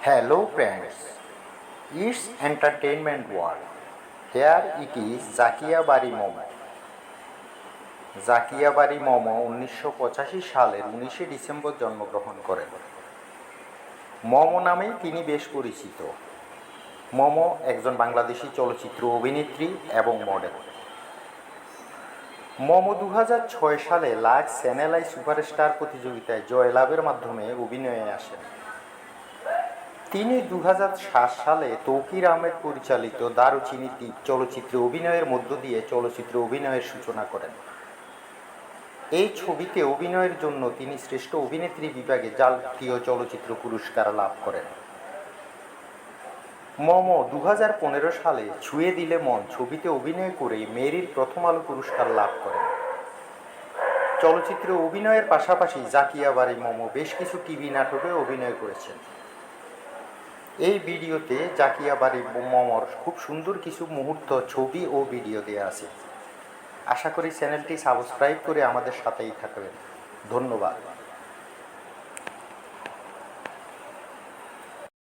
Hello friends, it's entertainment world. Here it is Zakia বাড়ি মোমো। জাকিয়া বাড়ি মোমো 1985 সালের 19শে ডিসেম্বর জন্মগ্রহণ করেন। মোমো নামেই তিনি বেশ পরিচিত। মোমো একজন বাংলাদেশি চলচ্চিত্র অভিনেত্রী এবং মডেল। মোমো 2006 সালে লাক্স চ্যানেল আই সুপারস্টার প্রতিযোগিতায় জয়লাভের মাধ্যমে অভিনয়ে আসেন। তিনি 2007 সালে তৌকির আহমেদ পরিচালিত দারুচিনি দ্বীপ চলচ্চিত্রে অভিনয়ের মধ্য দিয়ে চলচ্চিত্রে অভিনয়ের সূচনা করেন। এই ছবিতে অভিনয়ের জন্য তিনি শ্রেষ্ঠ অভিনেত্রী বিভাগে জাতীয় চলচ্চিত্র পুরস্কার লাভ করেন। মোমো 2015 সালে ছুঁয়ে দিলে মন ছবিতে অভিনয় করে মেরিল প্রথম আলো পুরস্কার লাভ করেন। চলচ্চিত্রে অভিনয়ের পাশাপাশি জাকিয়া বাড়ি মোমো বেশ কিছু টিভি নাটকে অভিনয় করেছেন। এই ভিডিওতে জাকিয়া বাড়ি মোমোর খুব সুন্দর কিছু মুহূর্ত ছবি ও ভিডিও দেওয়া আছে। আশা করি চ্যানেলটি সাবস্ক্রাইব করে আমাদের সাথেই থাকবেন। ধন্যবাদ।